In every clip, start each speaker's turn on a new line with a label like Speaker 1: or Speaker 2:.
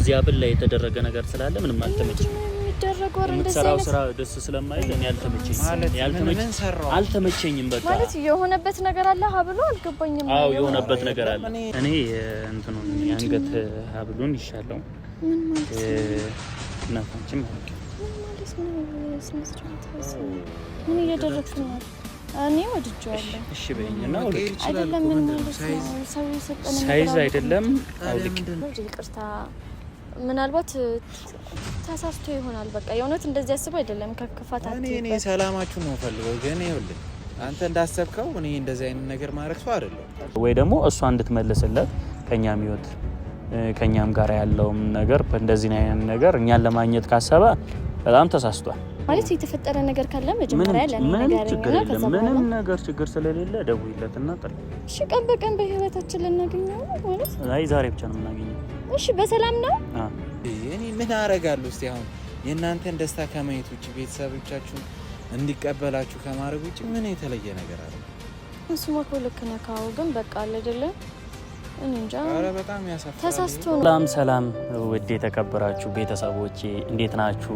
Speaker 1: በዚህ አብል ላይ የተደረገ ነገር ስላለ ምንም አልተመቸኝም። የምትሰራው ስራ ደስ ስለማይል እኔ አልተመቸኝም። በቃ
Speaker 2: ማለት የሆነበት ነገር አለ ሀብሉ አልገባኝም።
Speaker 1: አዎ የሆነበት ነገር አለ። እኔ እንትኑን የአንገት ሀብሉን ይሻለው
Speaker 2: ምን ማለት
Speaker 1: እናታችን ማለት
Speaker 2: ምን እያደረግሽ ነው? እኔ ወድጄዋለሁ።
Speaker 1: እሺ በይኝና
Speaker 2: አይደለም ምን
Speaker 1: ሳይዝ አይደለም አውልቅ።
Speaker 2: ይቅርታ ምናልባት ተሳስቶ ይሆናል። በቃ የእውነት እንደዚህ አስበው አይደለም። ከክፋት
Speaker 3: እኔ ሰላማችሁ ነው ፈልገው ግን ይኸውልህ አንተ እንዳሰብከው እኔ እንደዚህ አይነት ነገር ማድረግ ሰው አይደለም።
Speaker 1: ወይ ደግሞ እሷ እንድትመልስለት ከኛም ህይወት ከኛም ጋር ያለውም ነገር በእንደዚህ አይነት ነገር እኛን ለማግኘት ካሰበ በጣም ተሳስቷል።
Speaker 2: ማለት የተፈጠረ ነገር ካለ መጀመሪያ
Speaker 1: ምንም ነገር ችግር ስለሌለ ደውይለትና ጥሪ።
Speaker 2: እሺ ቀን በቀን በህይወታችን ልናገኘው ማለት
Speaker 1: አይ ዛሬ ብቻ ነው የምናገኘው።
Speaker 2: እሺ በሰላም ነው።
Speaker 3: እኔ ምን አደርጋለሁ እስቲ አሁን የእናንተን ደስታ ከማየት ውጭ ቤተሰቦቻችሁን እንዲቀበላችሁ ከማድረግ ውጭ ምን የተለየ ነገር አለ?
Speaker 2: እሱማ እኮ ልክ ነህ። ካው ግን በቃ አለ አይደለ እኔ እንጃ።
Speaker 3: ኧረ በጣም ያሳፍራል።
Speaker 2: ተሳስቶ ነው።
Speaker 1: ሰላም ውድ የተከበራችሁ ቤተሰቦቼ እንዴት ናችሁ?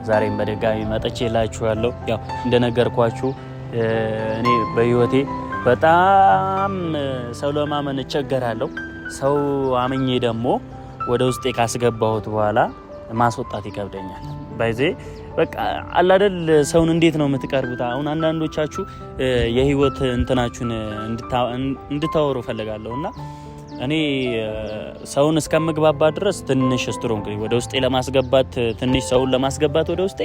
Speaker 1: ዛሬም በድጋሚ መጥቼላችኋለሁ። ያው እንደነገርኳችሁ እኔ በህይወቴ በጣም ሰው ለማመን እቸገራለሁ። ሰው አምኜ ደግሞ ወደ ውስጤ ካስገባሁት በኋላ ማስወጣት ይከብደኛል። ባይዜ በቃ አለ አይደል ሰውን እንዴት ነው የምትቀርቡት? አሁን አንዳንዶቻችሁ የህይወት እንትናችሁን እንድታወሩ ፈልጋለሁና እኔ ሰውን እስከምግባባ ድረስ ትንሽ ስትሮንግ ወደ ውስጤ ለማስገባት ትንሽ ሰውን ለማስገባት ወደ ውስጤ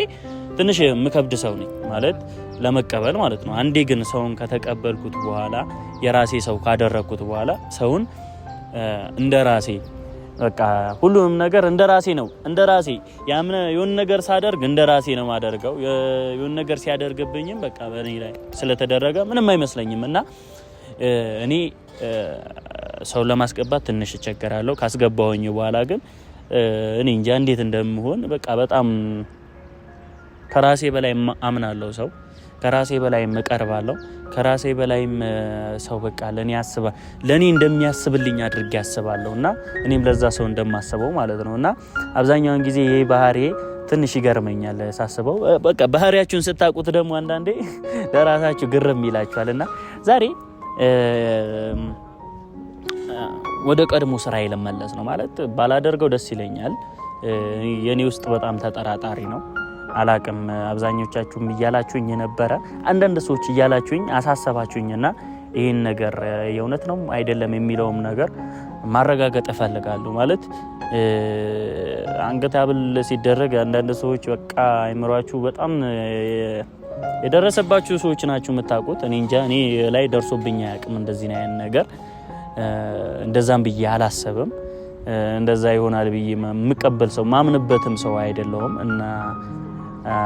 Speaker 1: ትንሽ የምከብድ ሰው ነኝ ማለት ለመቀበል ማለት ነው። አንዴ ግን ሰውን ከተቀበልኩት በኋላ የራሴ ሰው ካደረኩት በኋላ ሰውን እንደራሴ በቃ ሁሉንም ነገር እንደራሴ ነው። እንደራሴ ያምነ የሆነ ነገር ሳደርግ እንደራሴ ነው ማደርገው። የሆነ ነገር ሲያደርግብኝም በቃ በእኔ ላይ ስለተደረገ ምንም አይመስለኝም እና እኔ ሰው ለማስገባት ትንሽ እቸገራለሁ። ካስገባሁኝ በኋላ ግን እኔ እንጃ እንዴት እንደምሆን በቃ በጣም ከራሴ በላይ አምናለሁ። ሰው ከራሴ በላይ እቀርባለሁ። ከራሴ በላይም ሰው በቃ ለኔ እንደሚያስብልኝ አድርጌ ያስባለሁና እኔም ለዛ ሰው እንደማስበው ማለት ነውና አብዛኛውን ጊዜ ይሄ ባህሪ ትንሽ ይገርመኛል ሳስበው። በቃ ባህሪያችሁን ስታውቁት ደግሞ አንዳንዴ ለራሳችሁ ግርም ይላችኋልና ዛሬ ወደ ቀድሞ ስራዬ ልመለስ ነው ማለት ባላደርገው ደስ ይለኛል። የኔ ውስጥ በጣም ተጠራጣሪ ነው። አላቅም አብዛኞቻችሁም እያላችሁኝ የነበረ አንዳንድ ሰዎች እያላችሁኝ አሳሰባችሁኝና ይሄን ነገር የእውነት ነው አይደለም የሚለውም ነገር ማረጋገጥ እፈልጋለሁ። ማለት አንገት ሀብል ሲደረግ አንዳንድ ሰዎች በቃ አይምሯችሁ በጣም የደረሰባችሁ ሰዎች ናችሁ የምታውቁት። እኔ እንጃ እኔ ላይ ደርሶብኝ አያውቅም እንደዚህ አይነት ነገር። እንደዛም ብዬ አላሰብም። እንደዛ ይሆናል ብዬ የምቀበል ሰው ማምንበትም ሰው አይደለሁም እና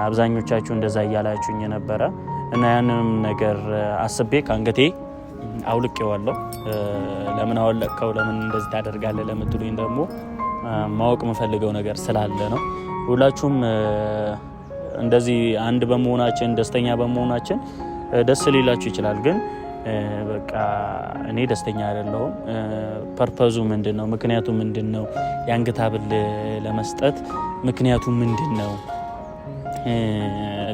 Speaker 1: አብዛኞቻችሁ እንደዛ እያላችሁኝ ነበረ እና ያንንም ነገር አስቤ ከአንገቴ አውልቄዋለሁ። ለምን አወለቅከው ለምን እንደዚህ ታደርጋለህ ለምትሉኝ ደግሞ ማወቅ የምፈልገው ነገር ስላለ ነው። ሁላችሁም እንደዚህ አንድ በመሆናችን ደስተኛ በመሆናችን ደስ ሊላችሁ ይችላል። ግን በቃ እኔ ደስተኛ አይደለሁም። ፐርፐዙ ምንድነው? ምክንያቱ ምንድነው? የአንገት ሀብል ለመስጠት ምክንያቱ ምንድነው?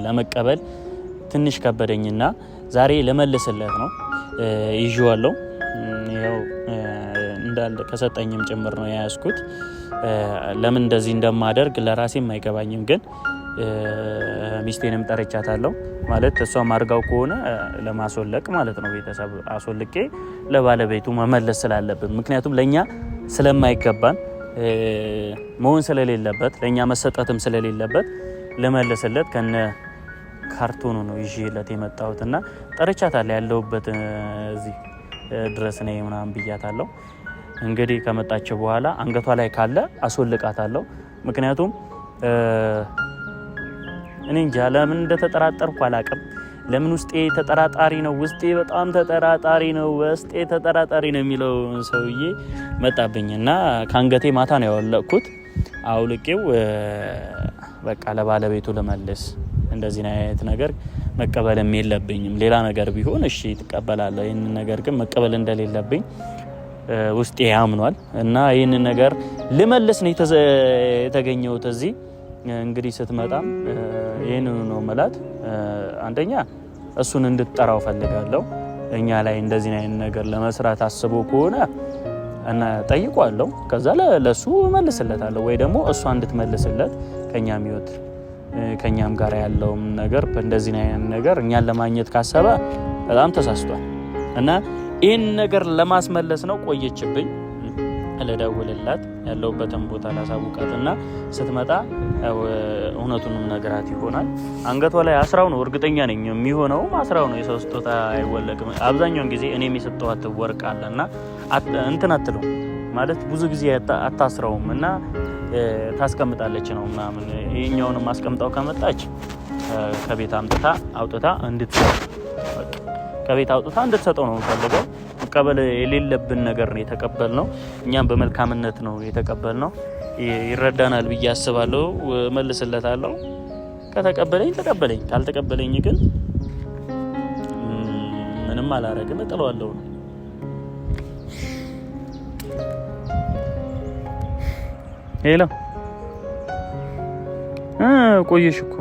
Speaker 1: ለመቀበል ትንሽ ከበደኝና ዛሬ ለመልስለት ነው ይዤዋለሁ። ያው እንዳለ ከሰጠኝም ጭምር ነው ያያዝኩት። ለምን እንደዚህ እንደማደርግ ለራሴም አይገባኝም። ግን ሚስቴንም ጠርቻታለሁ ማለት እሷ ማርጋው ከሆነ ለማስወለቅ ማለት ነው ቤተሰብ አስወልቄ ለባለቤቱ መመለስ ስላለብን ምክንያቱም ለኛ ስለማይገባን መሆን ስለሌለበት ለኛ መሰጠትም ስለሌለበት ለመለስለት ከነ ካርቶኑ ነው ይዤለት የመጣሁትና ጠርቻታለሁ። ያለውበት እዚህ ድረስ ነው ምናምን ብያታለሁ። እንግዲህ ከመጣች በኋላ አንገቷ ላይ ካለ አስወልቃታለሁ። ምክንያቱም እኔ እንጃ ለምን እንደተጠራጠርኩ አላውቅም። ለምን ውስጤ ተጠራጣሪ ነው። ውስጤ በጣም ተጠራጣሪ ነው። ውስጤ ተጠራጣሪ ነው የሚለው ሰውዬ መጣብኝና ከአንገቴ ማታ ነው ያወለቅኩት። አውልቄው በቃ ለባለቤቱ ለመለስ እንደዚህ አይነት ነገር መቀበልም የለብኝም። ሌላ ነገር ቢሆን እሺ ተቀበላለሁ። ይሄን ነገር ግን መቀበል እንደሌለብኝ ውስጤ ያምኗል እና ይህንን ነገር ልመልስ ነው የተገኘሁት እዚህ። እንግዲህ ስትመጣም ይህንኑ ነው መላት። አንደኛ እሱን እንድትጠራው ፈልጋለሁ። እኛ ላይ እንደዚህ አይነት ነገር ለመስራት አስቦ ከሆነ እና ጠይቋለሁ። ከዛ ለሱ መልስለታለሁ ወይ ደግሞ እሷ እንድትመልስለት ከኛም ህይወት ከኛም ጋር ያለው ነገር በእንደዚህ አይነት ነገር እኛን ለማግኘት ካሰበ በጣም ተሳስቷል እና ይህን ነገር ለማስመለስ ነው ቆየችብኝ። ለደውልላት ያለውበትን ቦታ ላሳውቃትና ስትመጣ እውነቱንም ነገራት ይሆናል። አንገቷ ላይ አስራው ነው እርግጠኛ ነኝ የሚሆነው አስራው ነው። የሰው ስጦታ አይወለቅም። አብዛኛውን ጊዜ እኔም የሰጠኋት ወርቅ አለና እንትን አትለው ማለት ብዙ ጊዜ አታስረውም እና ታስቀምጣለች ነው ምናምን። ይሄኛውንም አስቀምጣው ከመጣች ከቤት አውጥታ እንድትሰጠው ነው ፈልገው። መቀበል የሌለብን ነገር ነው የተቀበልነው። እኛም በመልካምነት ነው የተቀበልነው። ይረዳናል ብዬ አስባለሁ። መልስለታለሁ። ከተቀበለኝ ተቀበለኝ፣ ካልተቀበለኝ ግን ምንም አላረግም፣ እጥለዋለሁ። ሄሎ ቆየሽ እኮ።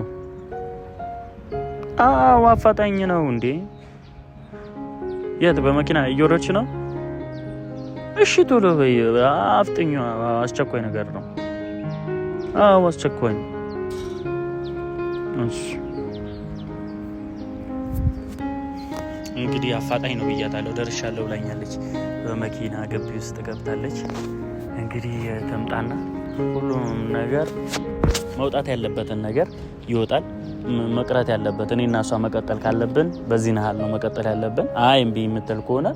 Speaker 1: አዎ አፋጣኝ ነው እንዴ? የት በመኪና እየወረድሽ ነው? እሺ ቶሎ በይ፣ አፍጥኛ፣ አስቸኳይ ነገር ነው። አዎ አስቸኳይ። እሺ እንግዲህ አፋጣኝ ነው ብያታለሁ። ደርሻለሁ ብላኛለች። በመኪና ግቢ ውስጥ ገብታለች። እንግዲህ ተምጣና ሁሉም ነገር መውጣት ያለበትን ነገር ይወጣል። መቅረት ያለበት እኔና እሷ መቀጠል ካለብን በዚህ ነሃል ነው መቀጠል ያለብን። አይ እምቢ የምትል ከሆነ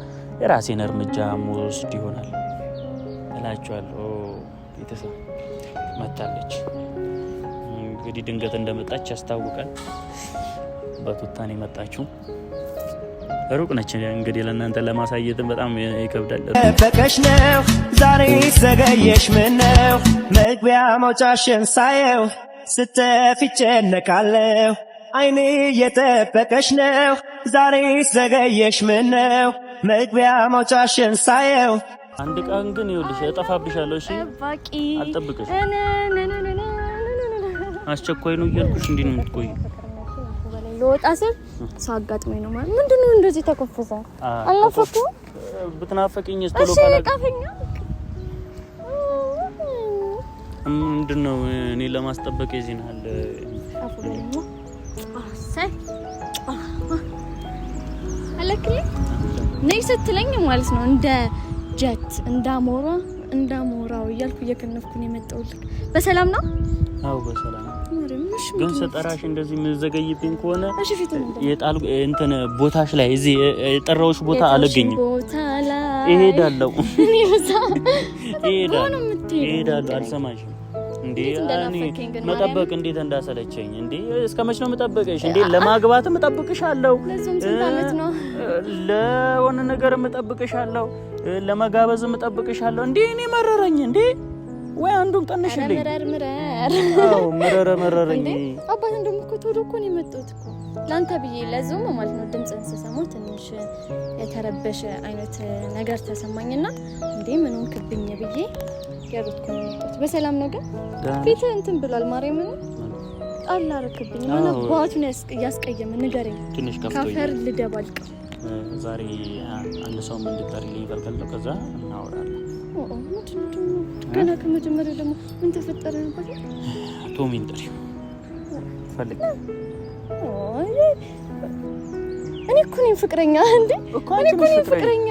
Speaker 1: የራሴን እርምጃ መውሰድ ይሆናል እላችኋለሁ። ቤተሰብ መታለች እንግዲህ ድንገት እንደመጣች ያስታውቃል። በቱታን የመጣችው ሩቅ ነች። እንግዲህ ለእናንተ ለማሳየትም በጣም ይከብዳል።
Speaker 4: በቀሽ ነው ዛሬ ዘገየሽ ምን ነው መግቢያ መውጫሽን ሳየው ስተፊ ጨነቃለሁ። አይኔ እየጠበቀሽ ነው ዛሬ ዘገየሽ ምን ነው መግቢያ መውጫሽን ሳየው።
Speaker 1: አንድ ቀን ግን ይኸውልሽ እጠፋብሻለሁ። እሺ አልጠብቅሽ። አስቸኳይ ነው እያልኩሽ እንዴ ነው የምትቆይ?
Speaker 2: ለወጣ ስል ሳጋጥመኝ ነው ማለት ምንድነው እንደዚህ ተኮፈሰ? አልናፈኩም።
Speaker 1: ብትናፈቂኝስ ቶሎ ካላቀፈኛ ምንድነው እኔ ለማስጠበቅ ይዚናል
Speaker 2: አፈበለኝ አሰይ አለክለ ነይ ስትለኝ ማለት ነው እንደ ጀት እንዳሞራው እያልኩ እየከነፍኩ ነው የመጣሁልክ። በሰላም ነው?
Speaker 1: አው በሰላም። ግን ስጠራሽ እንደዚህ ምዘገይብኝ ከሆነ የጣል እንትን ቦታሽ ላይ እዚህ የጠራውሽ ቦታ አለገኝም። እሄዳለሁ አልሰማሽም እንዴ? እኔ መጠበቅ እንዴት እንዳሰለቸኝ እንዴ! እስከመች ነው መጠበቅሽ እንዴ? ለማግባት መጠበቅሻለሁ፣ ለሆነ ነገር መጠበቅሻለሁ፣ ለመጋበዝ መጠበቅሻለሁ እንዴ! እኔ መረረኝ እንዴ! ወይ አንዱን ቀንሽልኝ። አዎ መረረኝ።
Speaker 2: አባት እንደምኮ ቶሎ እኮ ነው የመጣሁት እኮ ላንተ ብዬ ለዞም ማለት ነው። ድምጽን ስሰማው ትንሽ የተረበሸ አይነት ነገር ተሰማኝና እንዴ ምን ሆንክብኝ ብዬ ያሩትኩ ነው የመጣሁት። በሰላም ነው ግን ፊት እንትን ብሏል። ማርያም ነው ጣል አረክብኝ ማለት ባቱን ያስቀየም ንገረኝ።
Speaker 1: ትንሽ
Speaker 2: ካፈር ልደባልቅ
Speaker 1: ዛሬ አንድ ሰው ምን እንድጠርልኝ ይፈልጋለሁ። ከዛ እናወራለን።
Speaker 2: ገና ከመጀመሪያው ደግሞ ምን ተፈጠረ ነበር?
Speaker 1: ቶሚን ጥሪ ፈልግ።
Speaker 2: እኔ እኮ ነኝ ፍቅረኛ እንዴ? እኔ እኮ ነኝ ፍቅረኛ።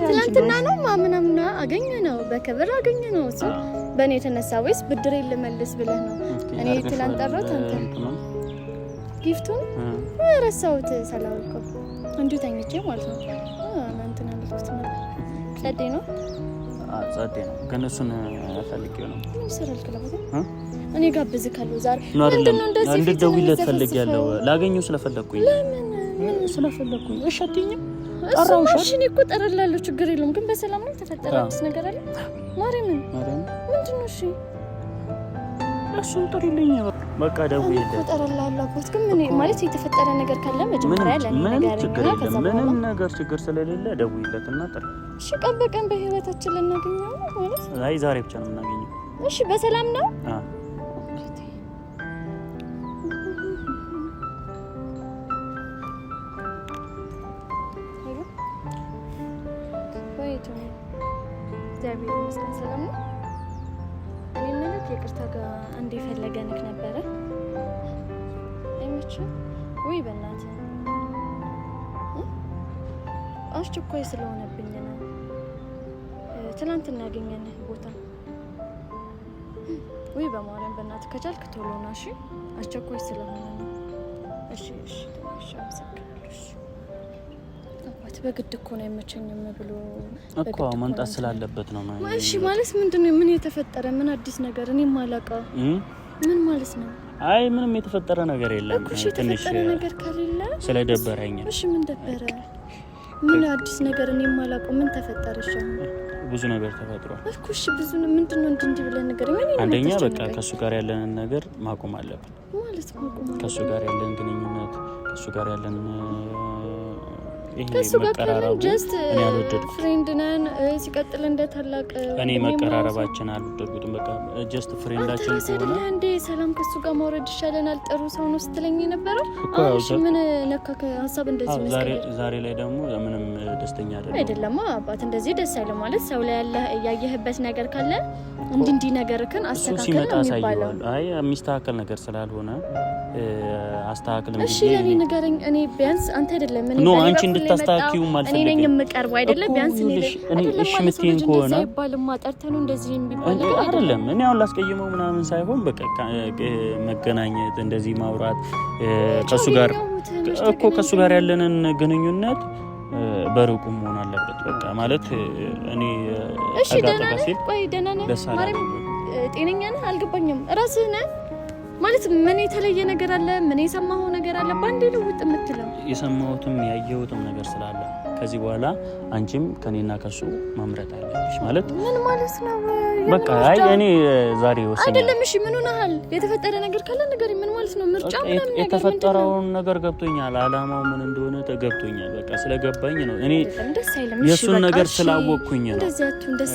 Speaker 2: ትናንትና ነው ማምናምና አገኘ ነው በክብር አገኘ ነው እሱ በእኔ የተነሳ ወይስ ብድሬ ልመልስ ብለህ ነው? እኔ ትላንት ጠራሁት አንተ ጊፍቱን ረሳሁት ሳላውቀው እንዲሁ ተኝቼ ማለት ነው። እናንተና ልጅት ነው ጸዴ ነው ግን እሱን ፈልጌው ነው ይሰራል ክለብ እኔ ጋብዝካለሁ ዛሬ ምንድነው እንደዚህ
Speaker 1: እንድትደውይለት ፈልጌያለሁ። ላገኘው ስለፈለኩኝ ስለፈለኩኝ እሺ አትይኝም? ጠራውሽ
Speaker 2: እሺ እኔ እኮ ጠራላለሁ ችግር የለውም። ግን በሰላም ነው ተፈጠረ አዲስ ነገር አለ? ማርያም ምንድነው? እሺ
Speaker 1: እሱን ጥሪልኝ በቃ ደውዬልህ
Speaker 2: እጠራልሃለሁ። አባት ግን ምን ማለት የተፈጠረ ነገር ካለ መጀመሪያ ለኔ ነገር
Speaker 1: ምንም ነገር ችግር ስለሌለ ደውይለትና ጥሪ።
Speaker 2: እሺ ቀን በቀን በህይወታችን ልናገኘው ማለት
Speaker 1: አይ ዛሬ ብቻ ነው የምናገኘው።
Speaker 2: እሺ በሰላም ነው? ሰላም ነው። እኔ ማለት ይቅርታ ጋር አንዴ ፈለገንክ ነበረ አይመችም ወይ? በእናትህ አስቸኳይ ስለሆነብኝ ነው። ትናንት እናገኘንህ ቦታ ወይ? በማርያም በእናትህ ከቻልክ ቶሎ ና እሺ። አስቸኳይ ስለሆነ ነው። እሺ እሺ እሺ አመሰግናለሁ። በግድ እኮ ነው የመቸኝም ብሎ
Speaker 1: እኮ መምጣት ስላለበት ነው።
Speaker 2: እሺ ማለት ምንድነው? ምን የተፈጠረ ምን አዲስ ነገር እኔ ማላውቀው ምን ማለት ነው?
Speaker 1: አይ ምንም የተፈጠረ ነገር የለም።
Speaker 2: እሺ የተፈጠረ ነገር ከሌለ
Speaker 1: ስለደበረኝ።
Speaker 2: እሺ ምን ደበረ? ምን አዲስ ነገር እኔ ማላውቀው ምን ተፈጠረሽ?
Speaker 1: ብዙ ነገር ተፈጥሯል
Speaker 2: እኮ። እሺ ብዙ ምንድነው? እንዲህ ብለን ነገር
Speaker 1: አንደኛ በቃ ከሱ ጋር ያለንን ነገር ማቆም አለብን
Speaker 2: ማለት ማቆም።
Speaker 1: ከሱ ጋር ያለን ግንኙነት ከሱ ጋር ያለን
Speaker 2: ከሱ ጋር ጀስት ፍሬንድ ነን። ሲቀጥል እንደ ታላቅ
Speaker 1: እኔ መቀራረባችን አልወደድኩትም። በቃ ጀስት ፍሬንዳችን
Speaker 2: ስለሆነ እንዴ ሰላም ከሱ ጋር ማውረድ ይሻለናል ጥሩ ሰው ነው ስትለኝ የነበረው። እሺ ምን ነካ ሀሳብ እንደዚህ መስቀል?
Speaker 1: ዛሬ ላይ ደግሞ ምንም ደስተኛ
Speaker 2: አይደለም አባት። እንደዚህ ደስ አይልም ማለት ሰው ላይ ያለ ያየህበት ነገር ካለ እንዲህ ነገርክን አስተካክል ነው የሚባለው።
Speaker 1: አይ የሚስተካከል ነገር ስላልሆነ አስተካክል።
Speaker 2: እሺ ለኔ ንገረኝ። እኔ ቢያንስ አንተ አይደለም
Speaker 1: ምን ነው አንቺ እንድታስተካክዩ ማለት
Speaker 2: እኔ ነኝ የምቀርበው አይደለም? ቢያንስ
Speaker 1: እኔ እሺ ምትይኝ ከሆነ
Speaker 2: አይባልም ማጠርተህ ነው እንደዚህ የሚባል
Speaker 1: አይደለም። እኔ አሁን ላስቀይመው ምናምን ሳይሆን በቃ መገናኘት እንደዚህ ማውራት ከሱ ጋር እኮ ከሱ ጋር ያለንን ግንኙነት በሩቁ መሆን አለበት። በቃ ማለት እኔ
Speaker 2: ደህና ነህ ማርያም? ጤነኛ ነህ? አልገባኝም። ራስህ ነህ ማለት ምን የተለየ ነገር አለ? ምን የሰማኸው ነገር አለ? ባንዴ ልውጥ የምትለው
Speaker 1: የሰማሁትም ያየሁትም ነገር ስላለ ከዚህ በኋላ አንቺም ከኔና ከሱ መምረጥ አለብሽ። ማለት
Speaker 2: ምን ማለት ነው?
Speaker 1: በቃ አይ እኔ ዛሬ ወሰነ
Speaker 2: አይደለም። እሺ ምን ሆነሃል? የተፈጠረ ነገር ካለ ነገር ምን ማለት ነው? ምርጫ ምናምን ነገር
Speaker 1: የተፈጠረውን ነገር ገብቶኛል። አላማው ምን እንደሆነ ተገብቶኛል። በቃ ስለገባኝ ነው። እኔ የሱን ነገር ስላወቅኩኝ ነው።
Speaker 2: እንደዚህ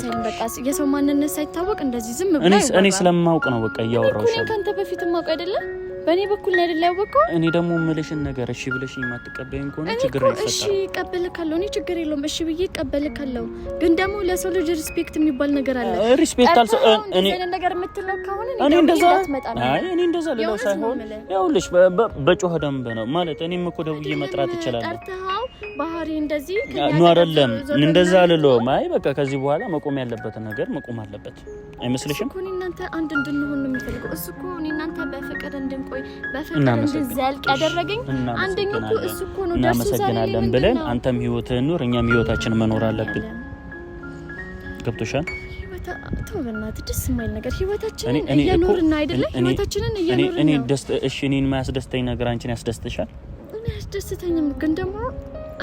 Speaker 2: አይልም። በቃ የሰው ማንነት ሳይታወቅ እንደዚህ ዝም ብሎ
Speaker 1: እኔ ስለማውቅ ነው በቃ እያወራሁሽ።
Speaker 2: እኔ ካንተ በፊት ማውቅ አይደለም በእኔ በኩል ነው አይደል ያወቀው።
Speaker 1: እኔ ደግሞ ምልሽን ነገር እሺ ብለሽኝ የማትቀበይኝ ከሆነ ችግር ነው።
Speaker 2: እሺ እቀበልካለሁ። እኔ ችግር የለውም እሺ ብዬ እቀበልካለሁ። ግን ደግሞ ለሰው ልጅ ሪስፔክት የሚባል ነገር አለ።
Speaker 1: ሪስፔክት አልሰ
Speaker 2: እኔ ነገር የምትለው ከሆነ
Speaker 1: እኔ እንደዛ ልለው ሳይሆን ይኸውልሽ በጮኸ ደንብ ነው ማለት እኔም እኮ ደውዬ መጥራት እችላለሁ።
Speaker 2: ጠርተኸው ባህሪ እንደዚህ
Speaker 1: ነው አይደለም? እንደዛ ልለው አይ በቃ ከዚህ በኋላ መቆም ያለበት ነገር መቆም አለበት አይመስልሽም?
Speaker 2: እኮ እናንተ አንድ እንድንሆን ነው የሚፈልገው እሱ እኮ እናንተ በፍቅር እንድንቆይ በፍቅር እንድንዘልቅ ያደረገኝ አንደኛው እኮ እሱ እኮ ነው።
Speaker 1: እናመሰግናለን ብለን አንተም ህይወትህን ኑር እኛም ህይወታችን መኖር አለብን። ገብቶሻል?
Speaker 2: በእናትህ ደስ የማይል ነገር ህይወታችንን እየኖርን አይደለም? ህይወታችንን እየኖርን ነው።
Speaker 1: እኔ እኔን የማያስደስተኝ ነገር አንቺን ያስደስትሻል?
Speaker 2: እኔ ያስደስተኝም ግን ደግሞ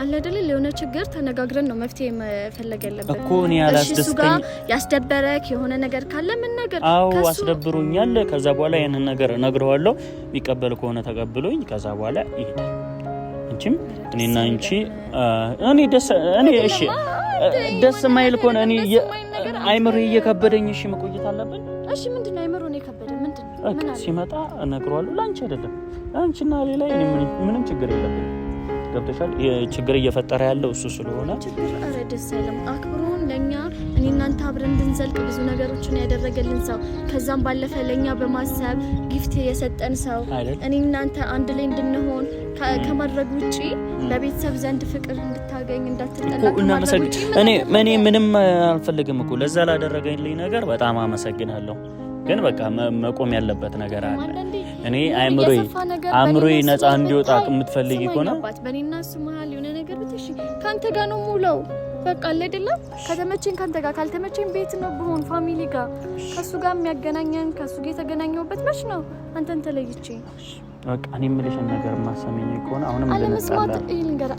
Speaker 2: አለ አይደል የሆነ ችግር ተነጋግረን ነው መፍትሄ መፈለግ ያለበት
Speaker 1: እኮ። እኔ ያላስደስተኝ
Speaker 2: ያስደበረክ የሆነ ነገር ካለ ምን ነገር
Speaker 1: አዎ አስደብሮኛል። ከዛ በኋላ ያንን ነገር እነግረዋለሁ። የሚቀበል ከሆነ ተቀብሎኝ ከዛ በኋላ ይሄዳል። አንቺም እኔና አንቺ እኔ እሺ ደስ ማይል ከሆነ እኔ አይምሮ እየከበደኝ እሺ መቆየት አለብን።
Speaker 2: እሺ ምንድነው አይምሮን የከበደ ምንድነው? ምን አለ
Speaker 1: ሲመጣ እነግረዋለሁ። ላንቺ አይደለም አንቺና ሌላ ምንም ችግር የለብንም። ገብቶሻል? ችግር እየፈጠረ ያለው እሱ ስለሆነ
Speaker 2: ችግር ደስ አይልም። አክብሮን ለኛ እኔ እናንተ አብረን እንድንዘልቅ ብዙ ነገሮችን ያደረገልን ሰው ከዛም ባለፈ ለኛ በማሰብ ጊፍት የሰጠን ሰው እኔ እናንተ አንድ ላይ እንድንሆን ከማድረግ ውጪ በቤተሰብ ዘንድ ፍቅር እንድታገኝ እንዳትጠላ
Speaker 1: እኔ ምንም አልፈልግም እኮ ለዛ ላደረገልኝ ነገር በጣም አመሰግናለሁ። ግን በቃ መቆም ያለበት ነገር አለ። እኔ አእምሮዬ ነፃ እንዲወጣ የምትፈልጊ ከሆነ
Speaker 2: በእኔና እሱ መሀል የሆነ ነገር ብትሽ ካንተ ጋር ነው ሙለው በቃ አለ አይደለም? ከተመቸኝ ካንተ ጋር ካልተመቸኝ ቤት ነው ብሆን ፋሚሊ ጋር ከሱ ጋር የሚያገናኘን ከሱ ጋር የተገናኘውበት መች ነው አንተን ተለይቼ
Speaker 1: በቃ እኔ የምልሽን ነገር ማሰመኝ ከሆነ አሁንም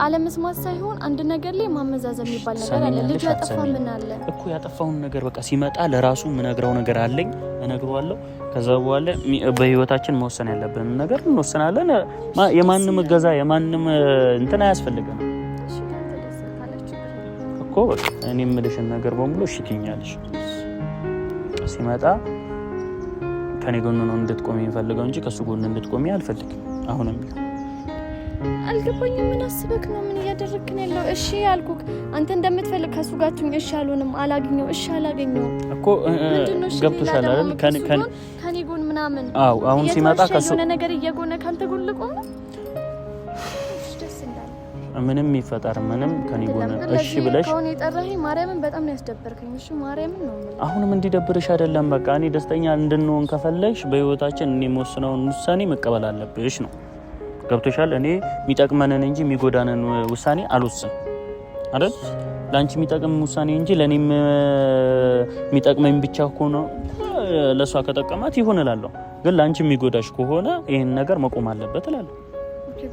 Speaker 2: አለመስማት ሳይሆን አንድ ነገር ላይ ማመዛዘን የሚባል ነገር አለ። ልጅ ያጠፋ ምን አለ
Speaker 1: እኮ ያጠፋውን ነገር በቃ ሲመጣ ለራሱ ምነግረው ነገር አለኝ እነግረዋለሁ። ከዛ በኋላ በህይወታችን መወሰን ያለብን ነገር እንወስናለን። የማንም እገዛ የማንም እንትን አያስፈልግም እኮ። እኔ የምልሽን ነገር በሙሉ እሺ ትይኛለሽ። ሲመጣ ከኔ ጎን ነው እንድትቆሚ የምፈልገው እንጂ ከሱ ጎን እንድትቆሚ አልፈልግም። አሁንም ቢሆን
Speaker 2: አልገባኝም። ምን አስበክ ነው? ምን እያደረግክ ነው ያለው? እሺ ያልኩክ አንተ እንደምትፈልግ ከሱ ጋር ትሁን። እሺ አልሆንም፣ አላገኘው። እሺ አላገኘው እኮ
Speaker 1: ገብቶሻል አይደል?
Speaker 2: ከኔ ጎን ምናምን።
Speaker 1: አዎ አሁን ሲመጣ ከሱ
Speaker 2: የሆነ ነገር እየጎነ ካንተ ጎን ልቆም።
Speaker 1: ምንም ይፈጠር ምንም ከኔ ጎን እሺ ብለሽ
Speaker 2: ከሆነ የጠራኸኝ ማርያምን በጣም ነው ያስደበርከኝ። እሺ ማርያምን ነው ማለት
Speaker 1: አሁንም እንዲደብርሽ አይደለም። በቃ እኔ ደስተኛ እንድንሆን ከፈለግሽ በህይወታችን እኔ የምወስነውን ውሳኔ መቀበል አለብሽ ነው። ገብቶሻል? እኔ የሚጠቅመንን እንጂ የሚጎዳንን ውሳኔ አልወስንም አይደል? ላንቺ የሚጠቅም ውሳኔ እንጂ ለኔም የሚጠቅመኝ ብቻ ሆኖ ለሷ ከጠቀማት ይሆን እላለሁ። ግን ላንቺ የሚጎዳሽ ከሆነ ይሄን ነገር መቆም አለበት እላለሁ።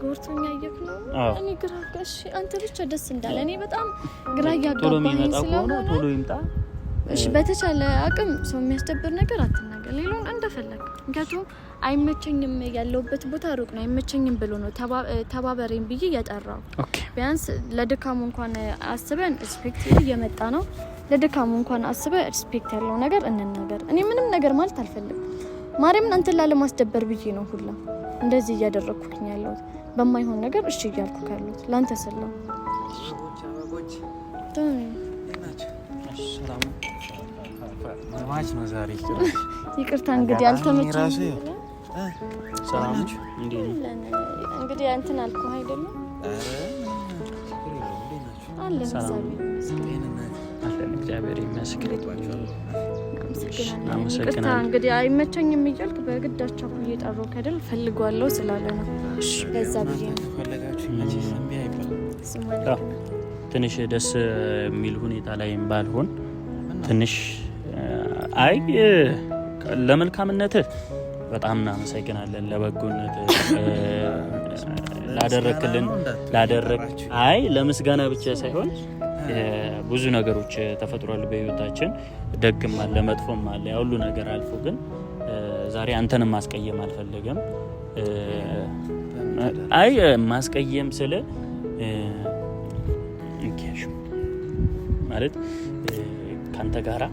Speaker 2: ጎርቶኛ እየክ ነው። እኔ ግራ ጋሽ አንተ ብቻ ደስ እንዳለ እኔ በጣም ግራ ያጋባኝ ስለሆነ
Speaker 1: ቶሎ ይምጣ።
Speaker 2: እሺ በተቻለ አቅም ሰው የሚያስደብር ነገር አትናገር። ሌላውን እንደፈለግ። ምክንያቱም አይመቸኝም ያለውበት ቦታ ሩቅ ነው አይመቸኝም ብሎ ነው ተባበሬን ብዬ ያጠራው። ቢያንስ ለድካሙ እንኳን አስበን ሪስፔክት እየመጣ ነው። ለድካሙ እንኳን አስበ ሪስፔክት ያለው ነገር እንናገር። እኔ ምንም ነገር ማለት አልፈልግም። ማርያምን አንተን ላለማስደበር ብዬ ነው ሁላ እንደዚህ እያደረኩኝ ያለሁት። በማይሆን ነገር እሺ እያልኩ ካሉት ላንተ ሰላም ይቅርታ እንግዲህ አልተመቸኝም።
Speaker 1: ሰላም
Speaker 2: እንግዲህ እንትን አልኩህ አይደለም አለ
Speaker 1: እግዚአብሔር ይመስገን።
Speaker 2: ይቅርታ እንግዲህ አይመቸኝም እያልክ በግዳቸው እየጠራሁ ከደል ፈልጓለሁ ስላለ ነው። በዛ ብዬ ነው
Speaker 1: ትንሽ ደስ የሚል ሁኔታ ላይ ባልሆን ትንሽ አይ ለመልካምነትህ በጣም እናመሰግናለን። ለበጎነት ላደረክልን አይ ለምስጋና ብቻ ሳይሆን ብዙ ነገሮች ተፈጥሯል በህይወታችን። ደግም አለ መጥፎም አለ። ያው ሁሉ ነገር አልፎ ግን ዛሬ አንተንም ማስቀየም አልፈልግም። አይ ማስቀየም ስለ ማለት ካንተ ጋራ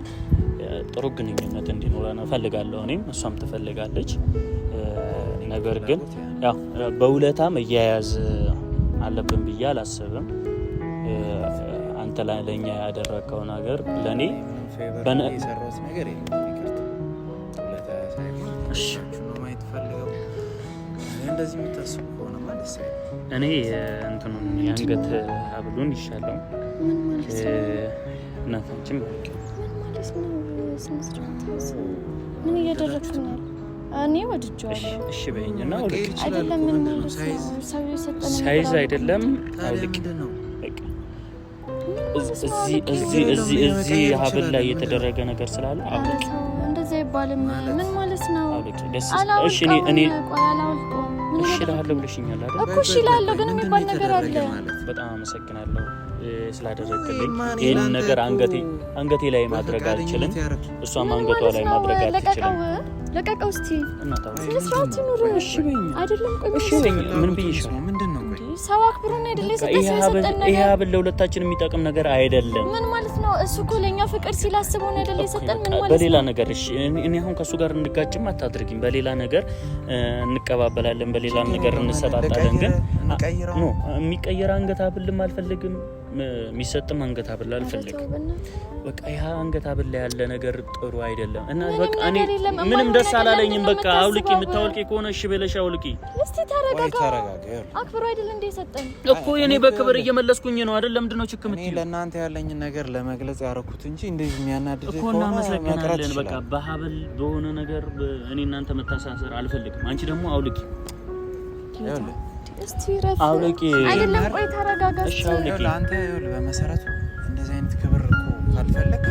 Speaker 1: ጥሩ ግንኙነት እንዲኖረን እፈልጋለሁ። እኔም እሷም ትፈልጋለች። ነገር ግን ያው በውለታ መያያዝ አለብን ብዬ አላስብም። አንተ ለኛ ያደረከው ነገር ለኔ
Speaker 3: የሰራሁት ነገር እንደዚህ የምታስቡ ከሆነ ማለት
Speaker 1: እኔ እንትኑን የአንገት ሀብሉን ይሻለው እናታችን
Speaker 2: ምን እያደረግሽ ነው? እኔ ወድጄዋለሁ።
Speaker 1: እሺ በይኝና አውልቅ።
Speaker 2: አይደለም ምን ማለት ነው? ሰው የሰጠን
Speaker 1: ሳይዝ አይደለም አውልቅ። እዚህ ሀብል ላይ የተደረገ ነገር ስላለ አውልቅ።
Speaker 2: እንደዚህ አይባልም። ምን ማለት ነው?
Speaker 1: አውልቅ። እሺ እኔ እሺ እልሃለሁ ብለሽኛል አይደል?
Speaker 2: እኮ እሺ እልሃለሁ፣ ግን የሚባል ነገር አለ።
Speaker 1: በጣም አመሰግናለሁ ስላደረግልኝ። ይህን ነገር አንገቴ ላይ ማድረግ አልችልም፣ እሷም አንገቷ ላይ ማድረግ አልችልም።
Speaker 2: ለቀቀው እስቲ ስነስርዓት ይኑር። እሺ በይኝ አይደለም። ቆይ
Speaker 1: እሺ በይኝ። ምን ብዬሽ ነው?
Speaker 3: ምንድነው?
Speaker 2: ሰው አክብሮን አይደለ የሰጠን ነገር።
Speaker 1: ይሄ ሀብል ለሁለታችን የሚጠቅም ነገር አይደለም።
Speaker 2: ምን ማለት ነው? እሱ እኮ ለኛ ፍቅር ሲላስበው አይደለ የሰጠን። ምን ማለት ነው?
Speaker 1: በሌላ ነገር እሺ፣ እኔ አሁን ከሱ ጋር እንጋጭም አታድርጊኝ። በሌላ ነገር እንቀባበላለን፣ በሌላ ነገር እንሰጣጣለን። ግን ኖ የሚቀየር አንገት ሀብልም አልፈልግም፣ የሚሰጥም አንገት ሀብል አልፈልግም። በቃ ይሄ አንገት ሀብል ላይ ያለ ነገር ጥሩ አይደለም እና በቃ እኔ ምንም ደስ አላለኝም። በቃ አውልቂ፣ የምታወልቂ ከሆነ እሺ በለሽ አውልቂ።
Speaker 2: እስቲ ተረጋጋ። አክብሮ አይደል እንደ ሰጠን
Speaker 1: እኮ እኔ በክብር እየመለስኩኝ ነው አይደል? ለምንድን ነው ችክ የምትይው?
Speaker 3: እኔ ለእናንተ ያለኝን ነገር ለመግለጽ ያደረኩት እንጂ እንደዚህ የሚያናድድ
Speaker 1: እኮ እናመሰግናለን። በቃ በሀብል በሆነ ነገር እኔ እናንተ መታሳሰር አልፈልግም። አንቺ ደግሞ አውልቂ።
Speaker 2: እስቲ ረፍ
Speaker 1: አውልቂ።
Speaker 2: አይደለም ቆይ ተረጋጋ።
Speaker 1: እሺ አውልቂ።
Speaker 3: አንተ ይኸውልህ በመሰረቱ እንደዚህ አይነት ክብር እኮ ካልፈለክ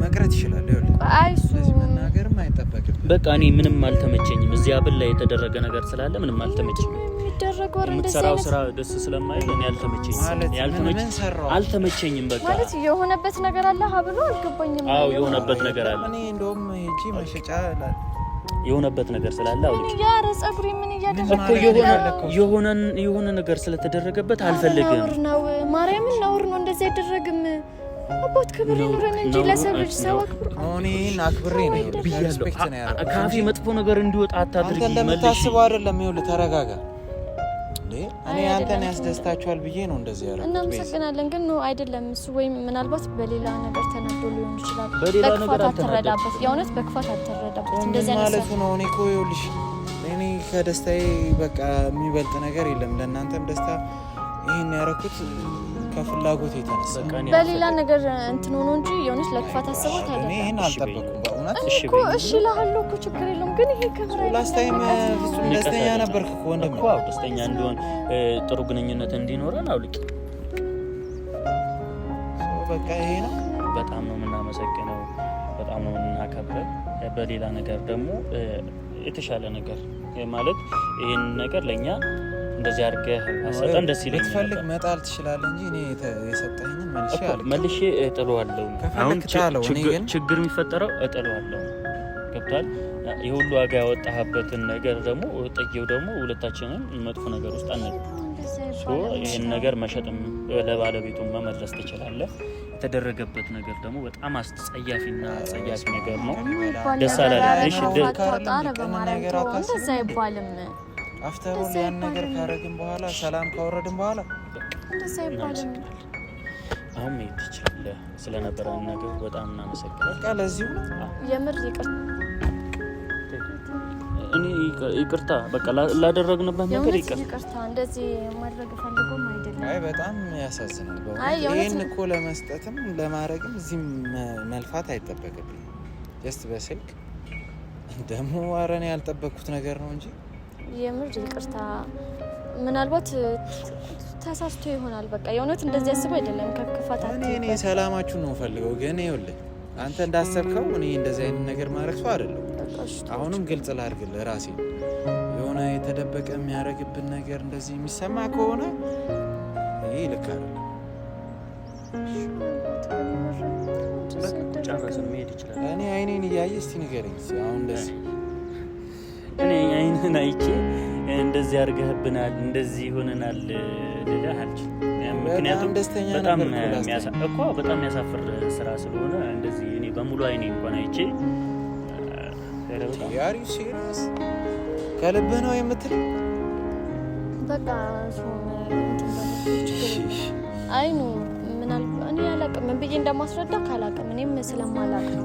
Speaker 3: መቅረት ይችላል። ይኸውልህ
Speaker 2: አይ እሱ
Speaker 3: መናገርም አይጠበቅም።
Speaker 1: በቃ እኔ ምንም አልተመቸኝም። እዚህ ሀብል ላይ የተደረገ ነገር ስላለ ምንም አልተመቸኝም። የምትሰራው ስራ ደስ ስለማይል እኔ አልተመቸኝም። በቃ
Speaker 2: ማለት የሆነበት ነገር አለ ሀብሉ አልገባኝም።
Speaker 1: አዎ የሆነበት ነገር አለ።
Speaker 3: እኔ እንደውም ሂጂ መሸጫ
Speaker 1: የሆነበት ነገር ስላለ አውልቂ።
Speaker 2: ያረ ጸጉሪ ምን እያደረገ
Speaker 1: እኮ የሆነ ነገር ስለተደረገበት አልፈልግም።
Speaker 2: ነውር ነው ማርያምን፣ ነውር ነው። እንደዚህ አይደረግም። አባት ክብር ይኑረን እንጂ ለሰው ልጅ ሰው አክብር።
Speaker 3: እኔን አክብሬ ነው ሪስፔክት ነው ያደረኩት።
Speaker 1: ካፌ መጥፎ ነገር እንዲወጣ አታድርጊ።
Speaker 3: አንተ እንደምታስበው አይደለም። ይኸውልህ ተረጋጋ። እኔ አንተን ያስደስታችኋል ብዬ ነው እንደዚህ ያደረኩት።
Speaker 2: እናመሰግናለን ግን ነው አይደለም እሱ ወይም ምናልባት በሌላ ነገር ተነዶ ሊሆን ይችላል። በክፋት አትረዳበት፣ የእውነት በክፋት አትረዳበት። እንደዚህ
Speaker 3: ማለት ነው። እኔ እኮ ይኸውልሽ እኔ ከደስታዬ በቃ የሚበልጥ ነገር የለም። ለእናንተም ደስታ ይሄን ያደረኩት ከፍላጎት የተነሳ
Speaker 2: በሌላ ነገር እንትን ሆኖ እንጂ የሆነች ለክፋት አስበው ታዲያ
Speaker 3: እኔ ይሄን አልጠበቅኩም በእውነት።
Speaker 2: እሺ ላህለው እኮ ችግር የለውም ግን ይሄ ክብር አይደለም።
Speaker 3: ላስት ታይም ፍጹም ደስተኛ ነበርክ እኮ ወንድሜ
Speaker 1: እኮ ደስተኛ እንዲሆን ጥሩ ግንኙነት እንዲኖረን አውልቂ።
Speaker 3: በቃ ይሄ ነው።
Speaker 1: በጣም ነው የምናመሰግነው፣ በጣም ነው የምናከብረው። በሌላ ነገር ደግሞ የተሻለ ነገር ማለት ይሄን ነገር ለኛ እንደዚህ አድርገህ አሰጠን ደስ ይለኛል።
Speaker 3: ልትፈልግ መጣል ትችላለህ እንጂ እኔ የሰጠኸኝን መልሼ
Speaker 1: እጥለዋለሁ። አሁን ችግር የሚፈጠረው እጥለዋለሁ። ገብቷል? የሁሉ ዋጋ ያወጣህበትን ነገር ደግሞ ጥዬው ደግሞ ሁለታችንን መጥፎ ነገር ውስጥ አንገባ። ይህን ነገር መሸጥም ለባለቤቱ መመለስ ትችላለህ። የተደረገበት ነገር ደግሞ በጣም አስጸያፊና ጸያፊ ነገር ነው። ደስ አላለሽ?
Speaker 2: እንደዛ አይባልም።
Speaker 3: አፍተሩ ያን ነገር ካረግን በኋላ ሰላም ካወረድን በኋላ
Speaker 2: እንደዛ አይባልም።
Speaker 1: አሁን መሄድ ትችላለህ። ስለነበረን ነገር በጣም እናመሰግናለን።
Speaker 3: በቃ ለዚሁ ነው
Speaker 2: የምር
Speaker 3: ይቅርታ
Speaker 1: በቃ ላደረግንበት ነገር
Speaker 2: ይቅርታ። እንደዚህ ማድረግ ፈልጎም አይደለም።
Speaker 3: አይ በጣም ያሳዝናል። ይሄን እኮ ለመስጠትም ለማድረግም እዚህ መልፋት አይጠበቅብኝም። ጀስት በስልክ ደግሞ አረኔ ያልጠበቅኩት ነገር ነው እንጂ
Speaker 2: የምር ይቅርታ። ምናልባት ተሳስቶ ይሆናል። በቃ የእውነት እንደዚህ ያስብ አይደለም። ከክፋት
Speaker 3: እኔ ሰላማችሁን ነው ፈልገው። ግን ይኸውልህ አንተ እንዳሰብከው እኔ እንደዚህ አይነት ነገር ማድረግ ሰው አይደለም። አሁንም ግልጽ ላድርግልህ ራሴ የሆነ የተደበቀ የሚያደርግብን ነገር እንደዚህ የሚሰማ ከሆነ ይሄ ልክ አይደለም።
Speaker 1: ጨረስን፣ መሄድ ይችላል።
Speaker 3: እኔ አይኔን እያየህ እስቲ ንገረኝ አሁን እንደዚህ
Speaker 1: እኔ አይንህን አይቼ እንደዚህ አድርገህብናል እንደዚህ ይሆነናል ልልህ አልችልም። ምክንያቱም በጣም ያሳፍር ስራ ስለሆነ እንደዚህ እኔ በሙሉ አይኔ እንኳን አይቼ
Speaker 3: ያሪ ሲሪየስ ከልብህ ነው የምትለው?
Speaker 2: በቃ አይኑ ምናልባት እኔ አላውቅም ምን ብዬ እንደማስረዳ ካላውቅም እኔም ስለማላውቅ ነው።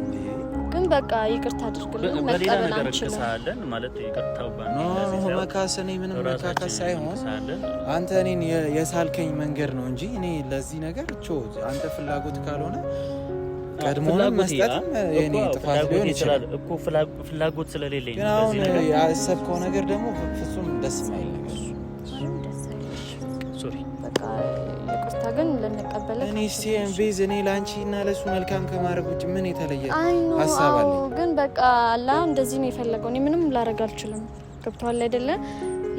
Speaker 2: ግን በቃ ይቅርታ አድርግልን። መቀበል አንችልም
Speaker 1: ማለት ይቅርታው
Speaker 3: መካስ እኔ ምንም መካከስ ሳይሆን አንተ እኔን የሳልከኝ መንገድ ነው እንጂ እኔ ለዚህ ነገር አንተ ፍላጎት ካልሆነ ቀድሞ መስጠት የኔ ጥፋት ሊሆን ይችላል
Speaker 1: እኮ ፍላጎት ስለሌለኝ
Speaker 3: ግን አሁን ያሰብከው ነገር ደግሞ ፍጹም ደስ የማይል ነገር
Speaker 1: ሶሪ
Speaker 2: በቃ ይቅርታ ግን ልንቀበለው
Speaker 3: እኔ ቤዝ እኔ ላንቺ እና ለሱ መልካም ከማድረግ ውጭ ምን የተለየ ሀሳብ አለ?
Speaker 2: ግን በቃ አላ እንደዚህ ነው የፈለገው። እኔ ምንም ላደርግ አልችልም። ገብቶሃል አይደለ?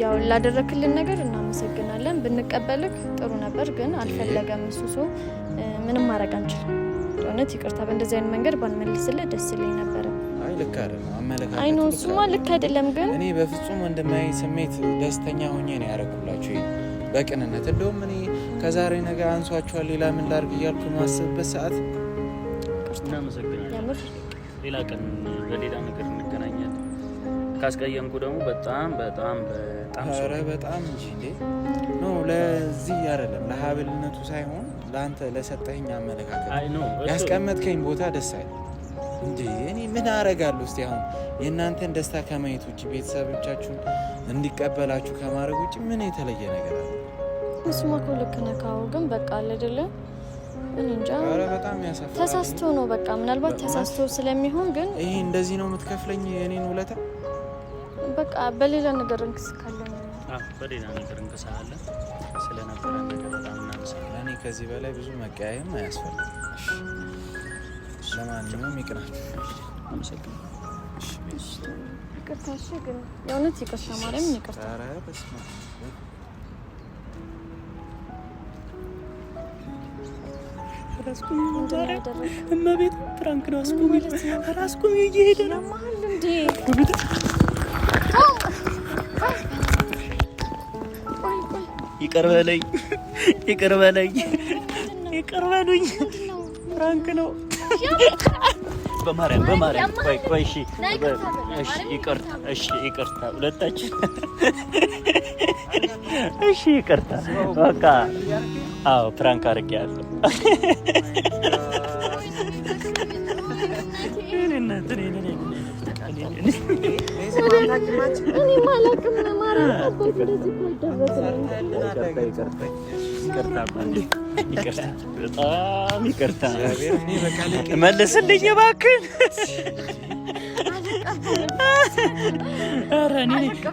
Speaker 2: ያው ላደረክልን ነገር እናመሰግናለን። ብንቀበልክ ጥሩ ነበር፣ ግን አልፈለገም እሱ ሰው ምንም ማድረግ አንችልም። እውነት ይቅርታ። በእንደዚህ አይነት መንገድ ባንመልስልህ ደስ ይለኝ ነበር።
Speaker 3: አይ ልክ አይደለም አመለካከቱ።
Speaker 2: አይ ነው እሱማ ልክ አይደለም፣ ግን
Speaker 3: እኔ በፍጹም እንደማይ ስሜት ደስተኛ ሆኜ ነው ያደረኩላችሁ በቅንነት። እንደውም እኔ ከዛሬ ነገ አንሷቸዋል ሌላ ምን ላድርግ እያልኩ ማስብበት ሰዓት
Speaker 1: እናመሰግናለን። ሌላ ቀን በሌላ ነገር እንገናኛለን። ካስቀየምኩ ደግሞ በጣም
Speaker 3: ኧረ በጣም እንጂ እንዴ ኖ ለዚህ አይደለም ለሀብልነቱ ሳይሆን ለአንተ ለሰጠኸኝ አመለካከት ያስቀመጥከኝ ቦታ ደስ አይልም እንዴ። እኔ ምን አደርጋለሁ እስቲ አሁን የእናንተን ደስታ ከማየት ውጭ ቤተሰቦቻችሁን እንዲቀበላችሁ ከማድረግ ውጭ ምን የተለየ ነገር አለ?
Speaker 2: እሱማ እኮ ልክ ነህ። ግን በቃ አለ አይደለ እኔ እንጃ።
Speaker 3: ኧረ በጣም ያሳፍራል።
Speaker 2: ተሳስቶ ነው በቃ ምናልባት ተሳስቶ ስለሚሆን ግን
Speaker 3: ይሄ እንደዚህ ነው የምትከፍለኝ የኔን ውለታ?
Speaker 2: በቃ በሌላ ነገር እንክስካለን።
Speaker 1: በሌላ ነገር እንክሳለን። ስለነበረ ነገር በጣም እናመሰግናለን።
Speaker 3: እኔ ከዚህ በላይ ብዙ መቀያየም አያስፈልግም። ለማንኛውም ይቅናችሁ።
Speaker 1: አመሰግናለሁ።
Speaker 2: ይቅርታ። እሺ ግን የእውነት ይቅርታ ማርያም ይቅርታ።
Speaker 3: ኧረ በስመ አብ
Speaker 1: እመቤት ፍራንክ ነው። አስቁሚ እየሄደ ነው።
Speaker 2: እንዴ
Speaker 1: ይቅር በለኝ ይቅር በለኝ ይቅር በሉኝ። ፍራንክ ነው። በማርያም ቆይ እሺ ይቅርታ ይቅርታ ሁለታችን እሺ ይቅርታ በቃ አዎ ፍራንክ አድርጌያለሁ። በጣም ይቅርታ መልስልኝ እባክህ። ኧረ እኔ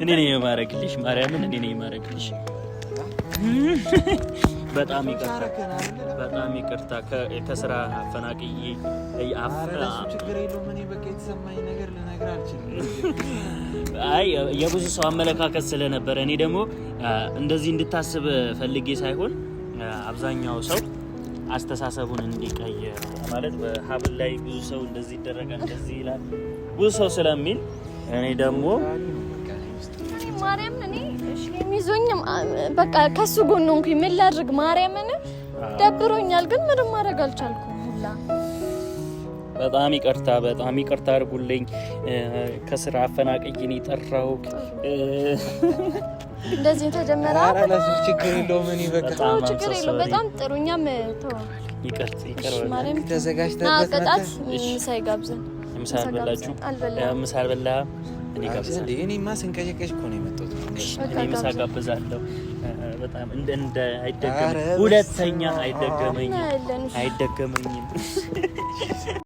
Speaker 1: ነኝ የማደርግልሽ፣ ማርያምን እኔ ነኝ የማደርግልሽ። በጣም ይቅርታ ከስራ አፈናቅዬ አይ የብዙ ሰው አመለካከት ስለነበረ እኔ ደግሞ እንደዚህ እንድታስብ ፈልጌ ሳይሆን አብዛኛው ሰው አስተሳሰቡን እንዲቀይር ማለት በሀብል ላይ ብዙ ሰው እንደዚህ ይደረጋል እንደዚህ ይላል ብዙ ሰው ስለሚል እኔ ደግሞ
Speaker 2: ማርያም እኔ እሺ የሚዞኝም በቃ ከሱ ጎን ሆንኩኝ። ምን ላድርግ? ማርያምን ደብሮኛል፣ ግን ምንም ማድረግ አልቻልኩም ሁላ።
Speaker 1: በጣም ይቅርታ አድርጉልኝ። ከስራ አፈናቅዬን የጠራው
Speaker 2: እንደዚህ ተጀመረ።
Speaker 3: አራላስ ችግር የለውም። እኔ በቃ
Speaker 2: ችግር የለውም። በጣም ጥሩኛም ተው
Speaker 1: ይቅር
Speaker 2: ማርያም
Speaker 3: ተዘጋጅተበት
Speaker 2: መጣት ሳይጋብዘን
Speaker 1: ምሳ አልበላህም?
Speaker 3: እኔማ ስንቀጨቀጭ እኮ ነው የመጣሁት።
Speaker 1: እኔ ምሳ ጋብዛለሁ። በጣም አይደገመኝም፣ ሁለተኛ አይደገመኝም።